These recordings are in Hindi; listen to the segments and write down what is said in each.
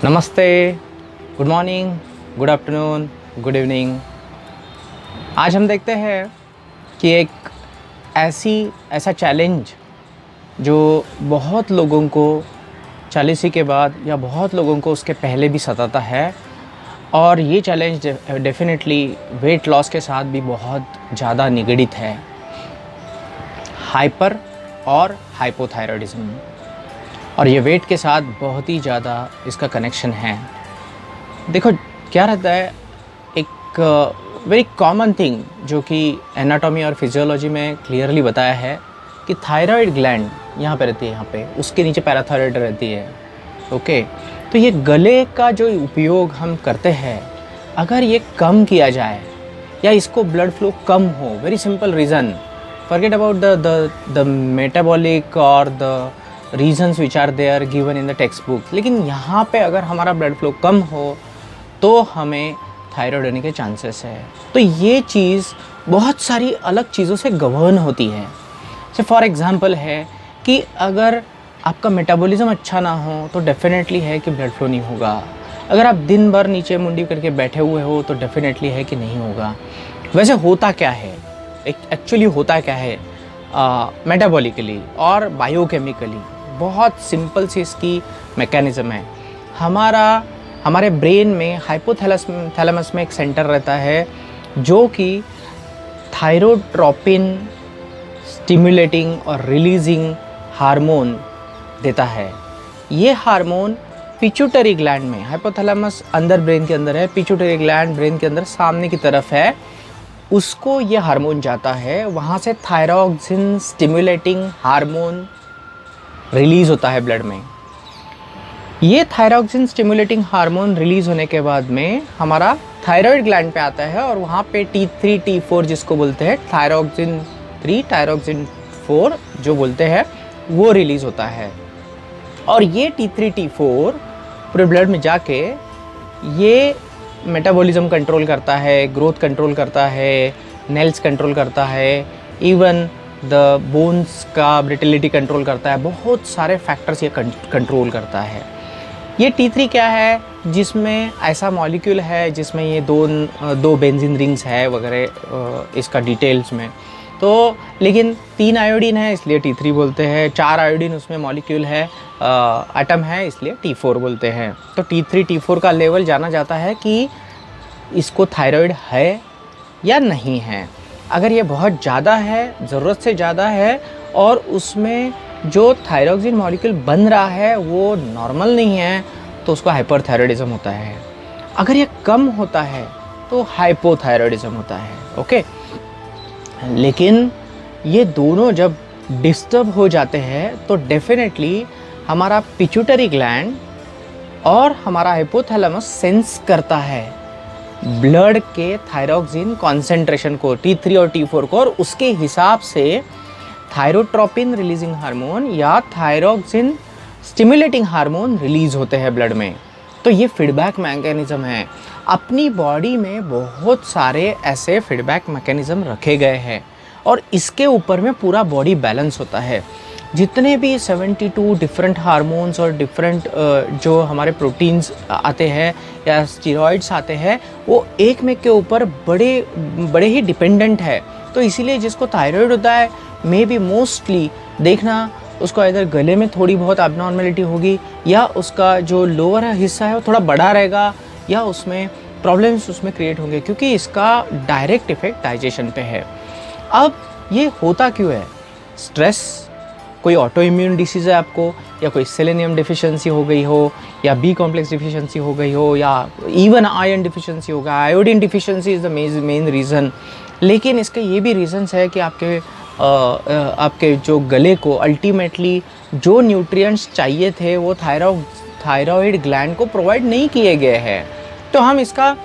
नमस्ते, good morning, good afternoon, good evening. आज हम देखते हैं कि एक ऐसा चैलेंज जो बहुत लोगों को 40 के बाद या बहुत लोगों को उसके पहले भी सताता है। और ये चैलेंज डेफिनेटली वेट लॉस के साथ भी बहुत ज़्यादा निगड़ित है, हाइपर और हाइपोथायरॉयडिज्म। और ये वेट के साथ बहुत ही ज़्यादा इसका कनेक्शन है। देखो क्या रहता है, एक वेरी कॉमन थिंग जो कि एनाटॉमी और फिजियोलॉजी में क्लियरली बताया है कि थायराइड ग्लैंड यहाँ पे रहती है, यहाँ पे उसके नीचे पैराथायराइड रहती है। ओके, तो ये गले का जो उपयोग हम करते हैं, अगर ये कम किया जाए या इसको ब्लड फ्लो कम हो, very simple reason, forget about the metabolic और the reasons which are there given in the text book, लेकिन यहाँ पे अगर हमारा ब्लड फ्लो कम हो तो हमें थायराइड होने के चांसेस है। तो ये चीज़ बहुत सारी अलग चीज़ों से गवर्न होती है। जैसे फॉर एग्जांपल है कि अगर आपका मेटाबॉलिज्म अच्छा ना हो तो डेफिनेटली है कि ब्लड फ्लो नहीं होगा। अगर आप दिन भर नीचे मुंडी करके बैठे हुए हो तो डेफिनेटली है कि नहीं होगा। वैसे होता क्या है, एक्चुअली होता क्या है मेटाबॉलिकली और बायोकेमिकली, बहुत सिंपल सी इसकी मैकेनिज़्म है। हमारे ब्रेन में हाइपोथैलेमस में एक सेंटर रहता है जो कि थायरोट्रोपिन स्टिमुलेटिंग और रिलीजिंग हार्मोन देता है। ये हार्मोन पिट्यूटरी ग्लैंड में, हाइपोथैलेमस अंदर ब्रेन के अंदर है, पिट्यूटरी ग्लैंड ब्रेन के अंदर सामने की तरफ है, उसको ये हार्मोन जाता है, वहाँ से थायरॉक्सिन स्टिमुलेटिंग हार्मोन रिलीज़ होता है ब्लड में। ये थायरॉक्सिन स्टिमुलेटिंग हार्मोन रिलीज़ होने के बाद में हमारा थायराइड ग्लैंड पे आता है और वहाँ पे T3 T4 जिसको बोलते हैं थायरॉक्सिन 3 थायरॉक्सिन 4 जो बोलते हैं, वो रिलीज़ होता है। और ये T3 T4 पूरे ब्लड में जाके ये मेटाबॉलिज्म कंट्रोल करता है, ग्रोथ कंट्रोल करता है, नेल्स कंट्रोल करता है, इवन द बोन्स का ब्रिटिलिटी कंट्रोल करता है, बहुत सारे फैक्टर्स ये कंट्रोल करता है। ये T3 क्या है, जिसमें ऐसा मॉलिक्यूल है जिसमें ये दो बेंजीन रिंग्स है वगैरह, इसका डिटेल्स में तो, लेकिन 3 आयोडीन है इसलिए T3 बोलते हैं, 4 आयोडीन उसमें मॉलिक्यूल है, एटम है, इसलिए T4 बोलते हैं। तो T3 T4 का लेवल जाना जाता है कि इसको थायराइड है या नहीं है। अगर ये बहुत ज़्यादा है, ज़रूरत से ज़्यादा है, और उसमें जो थायरॉक्सिन मॉलिक्यूल बन रहा है वो नॉर्मल नहीं है, तो उसको हाइपरथायरॉयडिज्म होता है। अगर ये कम होता है तो हाइपोथायरॉयडिज्म होता है। ओके, लेकिन ये दोनों जब डिस्टर्ब हो जाते हैं तो डेफिनेटली हमारा पिट्यूटरी ग्लैंड और हमारा हाइपोथैलेमस सेंस करता है ब्लड के थायरॉक्सिन कॉन्सेंट्रेशन को, T3 और T4 को, और उसके हिसाब से थायरोट्रोपिन रिलीजिंग हार्मोन या थायरॉक्सिन स्टिमुलेटिंग हार्मोन रिलीज होते हैं ब्लड में। तो ये फीडबैक मैकेनिज़्म है। अपनी बॉडी में बहुत सारे ऐसे फीडबैक मैकेनिज़्म रखे गए हैं और इसके ऊपर में पूरा बॉडी बैलेंस होता है। जितने भी 72 डिफरेंट हार्मोन्स और डिफरेंट जो हमारे प्रोटीन्स आते हैं या स्टीरॉइड्स आते हैं, वो एक में के ऊपर बड़े ही डिपेंडेंट है। तो इसीलिए जिसको थायराइड होता है, मे बी मोस्टली देखना उसको इधर गले में थोड़ी बहुत एबनॉर्मेलिटी होगी, या उसका जो लोअर हिस्सा है वो थोड़ा बड़ा रहेगा, या उसमें प्रॉब्लम्स उसमें क्रिएट होंगे, क्योंकि इसका डायरेक्ट इफेक्ट डाइजेशन पे है। अब ये होता क्यों है? स्ट्रेस, कोई ऑटो इम्यून डिसीज़ है आपको, या कोई सेलेनियम डिफिशिएंसी हो गई हो, या बी कॉम्प्लेक्स डिफिशिएंसी हो गई हो, या इवन आयरन डिफिशिएंसी होगा, iodine deficiency is the main reason. लेकिन इसके ये भी रीज़न्स है कि आपके जो गले को अल्टीमेटली जो न्यूट्रिएंट्स चाहिए थे वो थायराइड ग्लैंड को प्रोवाइड नहीं किए गए हैं। तो हम इसका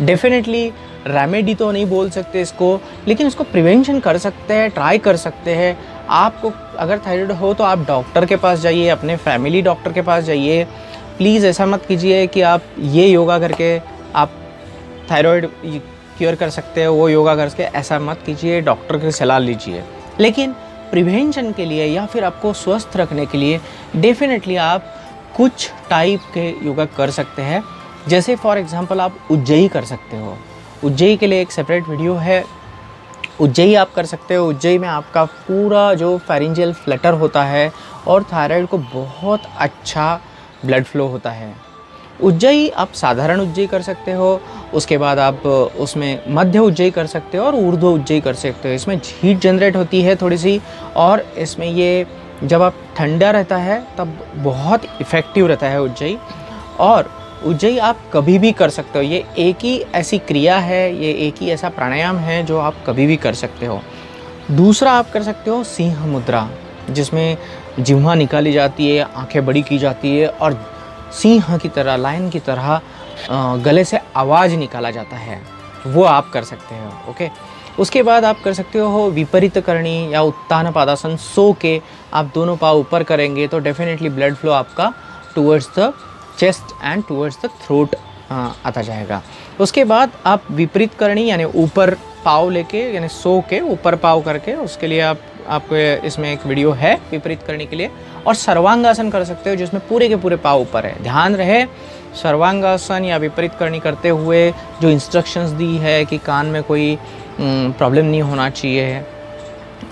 डेफिनेटली रेमेडी तो नहीं बोल सकते इसको, लेकिन इसको प्रिवेंशन कर सकते हैं, ट्राई कर सकते हैं। आपको अगर थायराइड हो तो आप डॉक्टर के पास जाइए, अपने फैमिली डॉक्टर के पास जाइए। प्लीज़ ऐसा मत कीजिए कि आप ये योगा करके आप थायराइड क्योर कर सकते हो, वो योगा करके, ऐसा मत कीजिए, डॉक्टर की सलाह लीजिए। लेकिन प्रिवेंशन के लिए या फिर आपको स्वस्थ रखने के लिए डेफिनेटली आप कुछ टाइप के योगा कर सकते हैं। जैसे फॉर एग्जांपल आप उज्जयी कर सकते हो। उज्जयी के लिए एक सेपरेट वीडियो है। उज्जयी आप कर सकते हो। उज्जयी में आपका पूरा जो फेरिंजियल फ्लटर होता है और थायराइड को बहुत अच्छा ब्लड फ्लो होता है। उज्जयी आप साधारण उज्जयी कर सकते हो, उसके बाद आप उसमें मध्य उज्जयी कर सकते हो और ऊर्ध्व उज्जयी कर सकते हो। इसमें हीट जनरेट होती है थोड़ी सी, और इसमें ये जब आप ठंडा रहता है तब बहुत इफ़ेक्टिव रहता है उज्जयी। और उज्जयी आप कभी भी कर सकते हो। ये एक ही ऐसी क्रिया है, ये एक ही ऐसा प्राणायाम है जो आप कभी भी कर सकते हो। दूसरा आप कर सकते हो सिंह मुद्रा, जिसमें जिह्वा निकाली जाती है, आंखें बड़ी की जाती है और सिंह की तरह, लायन की तरह गले से आवाज़ निकाला जाता है। वो आप कर सकते हो। ओके, उसके बाद आप कर सकते हो विपरीत करणी या उत्तान पादासन। सो के आप दोनों पाँव ऊपर करेंगे तो डेफिनेटली ब्लड फ्लो आपका towards the chest and towards the throat आता जाएगा। उसके बाद आप विपरीत करणी यानी ऊपर पाँव लेके, यानी सो के ऊपर पाँव करके, उसके लिए आपको इसमें एक वीडियो है विपरीत करने के लिए। और सर्वांगासन कर सकते हो, जिसमें पूरे के पूरे पाँव ऊपर है। ध्यान रहे, सर्वांगासन या विपरीत करनी करते हुए जो इंस्ट्रक्शंस दी है कि कान में कोई प्रॉब्लम नहीं होना चाहिए,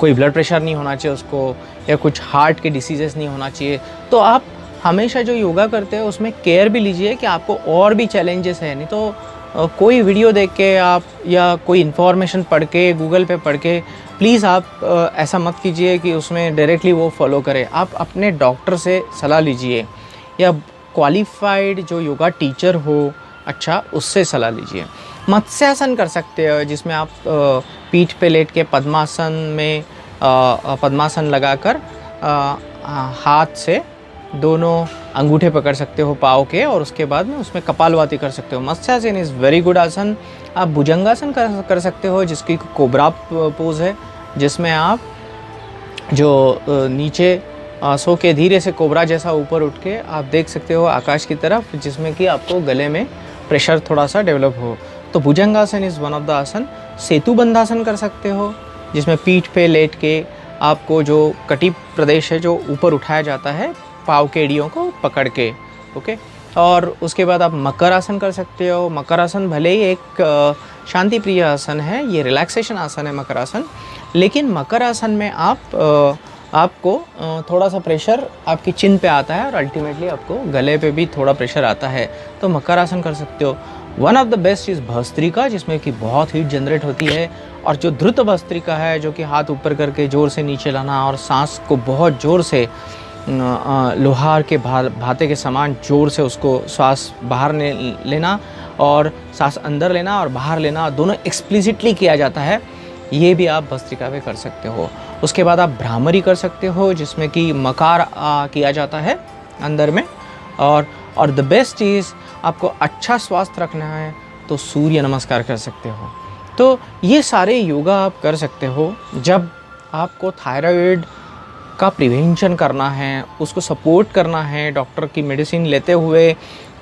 कोई ब्लड प्रेशर नहीं होना चाहिए उसको, या कुछ हार्ट के डिसीजेस नहीं होना चाहिए, तो आप हमेशा जो योगा करते हैं उसमें केयर भी लीजिए कि आपको और भी चैलेंजेस है। नहीं तो कोई वीडियो देख के आप या कोई इन्फॉर्मेशन पढ़ के, गूगल पे पढ़ के, प्लीज़ आप ऐसा मत कीजिए कि उसमें डायरेक्टली वो फॉलो करें। आप अपने डॉक्टर से सलाह लीजिए या क्वालिफाइड जो योगा टीचर हो, अच्छा, उससे सलाह लीजिए। मत्स्यासन कर सकते हो, जिसमें आप पीठ पे लेट के पद्मासन में पद्मासन लगाकर हाथ से दोनों अंगूठे पकड़ सकते हो पाँव के, और उसके बाद में उसमें कपालभाति कर सकते हो। मत्स्यासन इज़ वेरी गुड आसन। आप भुजंगासन कर सकते हो, जिसकी कोबरा पोज है, जिसमें आप जो नीचे सो के धीरे से कोबरा जैसा ऊपर उठ के आप देख सकते हो आकाश की तरफ, जिसमें कि आपको गले में प्रेशर थोड़ा सा डेवलप हो। तो भुजंगासन इज़ वन ऑफ द आसन। सेतु बंधासन कर सकते हो, जिसमें पीठ पे लेट के आपको जो कटी प्रदेश है जो ऊपर उठाया जाता है पाँव के एड़ियों को पकड़ के। ओके, और उसके बाद आप मकर आसन कर सकते हो। मकर आसन भले ही एक शांति प्रिय आसन है, ये रिलैक्सेशन आसन है मकर आसन, लेकिन मकर आसन में आपको थोड़ा सा प्रेशर आपकी चिन पे आता है और अल्टीमेटली आपको गले पे भी थोड़ा प्रेशर आता है, तो मकर आसन कर सकते हो। One of the best is bhastrika, जिसमें कि बहुत हीट जनरेट होती है, और जो द्रुत भस्त्रिका है, जो कि हाथ ऊपर करके ज़ोर से नीचे लाना और सांस को बहुत ज़ोर से लोहार के भाते के समान ज़ोर से उसको श्वास बाहर लेना और सांस अंदर लेना और बाहर लेना, दोनों एक्सप्लिसिटली किया जाता है। ये भी आप भस्त्रिका में कर सकते हो। उसके बाद आप भ्रामरी कर सकते हो, जिसमें कि मकार किया जाता है अंदर में। और द बेस्ट इज़, आपको अच्छा स्वास्थ्य रखना है तो सूर्य नमस्कार कर सकते हो। तो ये सारे योगा आप कर सकते हो जब आपको थायराइड का प्रिवेंशन करना है, उसको सपोर्ट करना है, डॉक्टर की मेडिसिन लेते हुए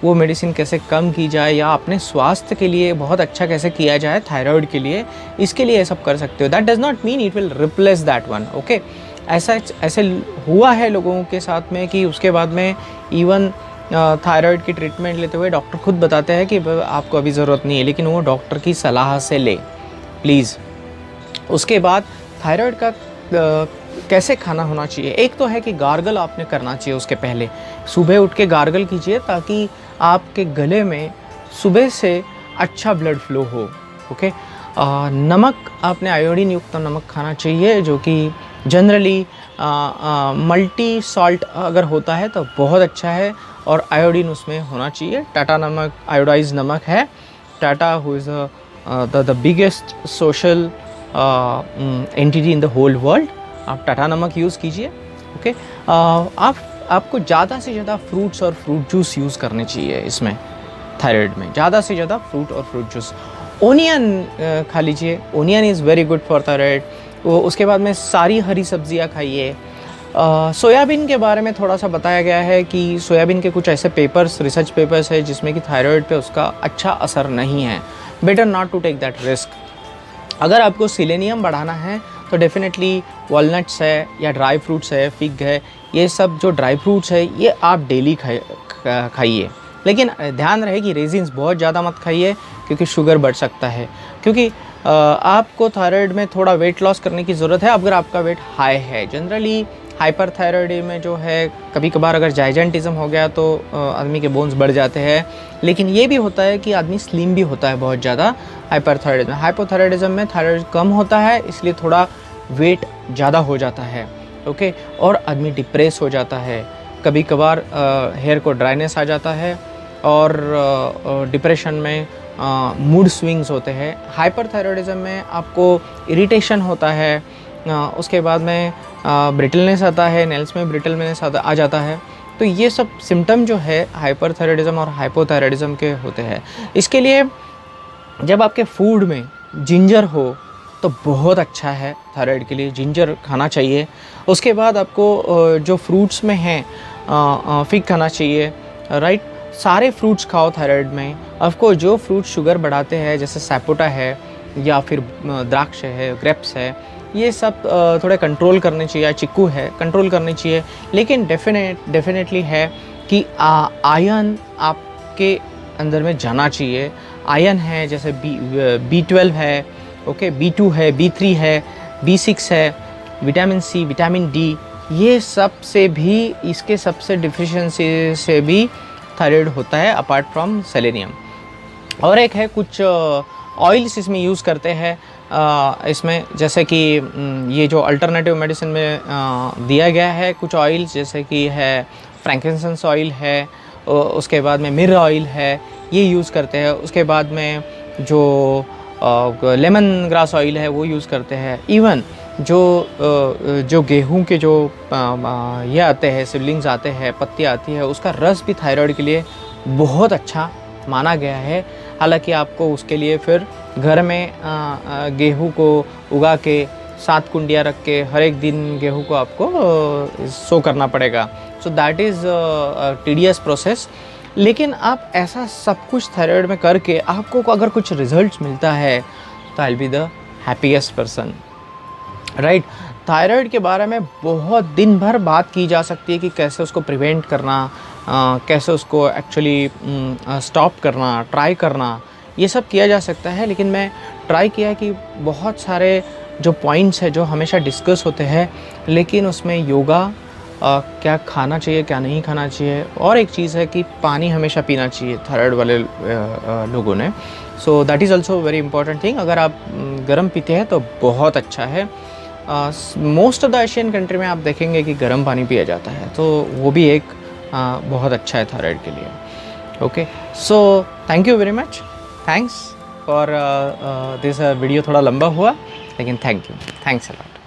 वो मेडिसिन कैसे कम की जाए या अपने स्वास्थ्य के लिए बहुत अच्छा कैसे किया जाए थायराइड के लिए, इसके लिए ये सब कर सकते हो। That does not mean it will replace that one. Okay, ऐसे हुआ है लोगों के साथ में कि उसके बाद में इवन थायराइड की ट्रीटमेंट लेते हुए डॉक्टर खुद बताते हैं कि आपको अभी ज़रूरत नहीं है, लेकिन वो डॉक्टर की सलाह से ले प्लीज़। उसके बाद थायराइड का कैसे खाना होना चाहिए, एक तो है कि गार्गल आपने करना चाहिए। उसके पहले सुबह उठ के गार्गल कीजिए ताकि आपके गले में सुबह से अच्छा ब्लड फ्लो हो। ओके, नमक आपने आयोडीन युक्त नमक खाना चाहिए, जो कि जनरली मल्टी सॉल्ट अगर होता है तो बहुत अच्छा है, और आयोडीन उसमें होना चाहिए। टाटा नमक आयोडाइज नमक है। Tata who is the biggest social entity in the whole world, आप टाटा नमक यूज़ कीजिए। ओके, आपको ज़्यादा से ज़्यादा फ्रूट्स और फ्रूट जूस यूज़ करने चाहिए इसमें, थायराइड में ज़्यादा से ज़्यादा फ्रूट और फ्रूट जूस। ओनियन खा लीजिए, onion is very good for thyroid. उसके बाद में सारी हरी सब्जियां खाइए। सोयाबीन के बारे में थोड़ा सा बताया गया है कि सोयाबीन के कुछ ऐसे पेपर्स, रिसर्च पेपर्स है जिसमें कि थायराइड पे उसका अच्छा असर नहीं है। Better not to take that risk. अगर आपको सिलेनियम बढ़ाना है तो डेफिनेटली वॉलनट्स है या ड्राई फ्रूट्स है, फिग है, ये सब जो ड्राई फ्रूट्स है ये आप डेली खाइए, लेकिन ध्यान रहे कि रेजिन्स बहुत ज़्यादा मत खाइए क्योंकि शुगर बढ़ सकता है। क्योंकि आपको थायराइड में थोड़ा वेट लॉस करने की ज़रूरत है अगर आपका वेट हाई है। जनरली हाइपरथायराइडी में जो है कभी कभार अगर जाइजेंटिज्म हो गया तो आदमी के बोन्स बढ़ जाते हैं, लेकिन ये भी होता है कि आदमी स्लिम भी होता है बहुत ज़्यादा हाइपरथायराइडिज्म। हाइपोथायराइडिज्म में थायराइड कम होता है इसलिए थोड़ा वेट ज़्यादा हो जाता है, ओके, और आदमी डिप्रेस हो जाता है। कभी कभार हेयर को ड्राइनेस आ जाता है और डिप्रेशन में मूड स्विंग्स होते हैं। हाइपरथायराइडिज्म में आपको इरिटेशन होता है, उसके बाद में ब्रिटलनेस आता है, नेल्स में ब्रिटलनेस आ जाता है। तो ये सब सिम्टम जो है हाइपरथायराइडिज्म और हाइपोथायराइडिज्म के होते हैं। इसके लिए जब आपके फूड में जिंजर हो तो बहुत अच्छा है, थायराइड के लिए जिंजर खाना चाहिए। उसके बाद आपको जो फ्रूट्स में है फिग खाना चाहिए, राइट। सारे फ्रूट्स खाओ थायराइड में। आपको जो फ्रूट शुगर बढ़ाते हैं जैसे सपोटा है या फिर द्राक्ष है, ग्रेप्स है, ये सब थोड़े कंट्रोल करने चाहिए। चिक्कू है, कंट्रोल करनी चाहिए। लेकिन डेफिनेटली है कि आयरन आपके अंदर में जाना चाहिए। आयरन है जैसे B12 है, ओके, B2 है, B3 है, B6 है, विटामिन C, विटामिन D, ये सब से भी, इसके सबसे डिफिशिएंसी से भी थायराइड होता है अपार्ट फ्रॉम सेलेनियम। और एक है कुछ ऑयल्स इसमें यूज़ करते हैं इसमें, जैसे कि ये जो अल्टरनेटिव मेडिसिन में दिया गया है कुछ ऑयल्स, जैसे कि है फ्रैंकिंसेंस ऑयल है, उसके बाद में मिर्र ऑयल है, ये यूज़ करते हैं। उसके बाद में जो लेमन ग्रास ऑयल है वो यूज़ करते हैं। इवन जो गेहूं के जो ये आते हैं, सिबलिंग्स आते हैं, पत्तियाँ आती है, उसका रस भी थायराइड के लिए बहुत अच्छा माना गया है। हालांकि आपको उसके लिए फिर घर में गेहूं को उगा के 7 कुंडियाँ रख के हर एक दिन गेहूं को आपको सो करना पड़ेगा। So that is tedious process. लेकिन आप ऐसा सब कुछ थायराइड में करके आपको अगर कुछ रिजल्ट्स मिलता है तो I will be the happiest person, right. Thyroid के बारे में बहुत दिन भर बात की जा सकती है कि कैसे उसको प्रिवेंट करना, कैसे उसको एक्चुअली स्टॉप करना, ट्राई करना, ये सब किया जा सकता है। लेकिन मैं ट्राई किया कि बहुत सारे जो पॉइंट्स हैं जो हमेशा डिस्कस होते हैं, लेकिन उसमें योगा, क्या खाना चाहिए क्या नहीं खाना चाहिए, और एक चीज़ है कि पानी हमेशा पीना चाहिए थायराइड वाले लोगों ने। So that is also very important thing. अगर आप गर्म पीते हैं तो बहुत अच्छा है। Most of the Asian country में आप देखेंगे कि गर्म पानी पिया जाता है, तो वो भी एक बहुत अच्छा है थायराइड के लिए, okay. So thank you very much, thanks for this video. थोड़ा लंबा हुआ लेकिन thank you, thanks a lot.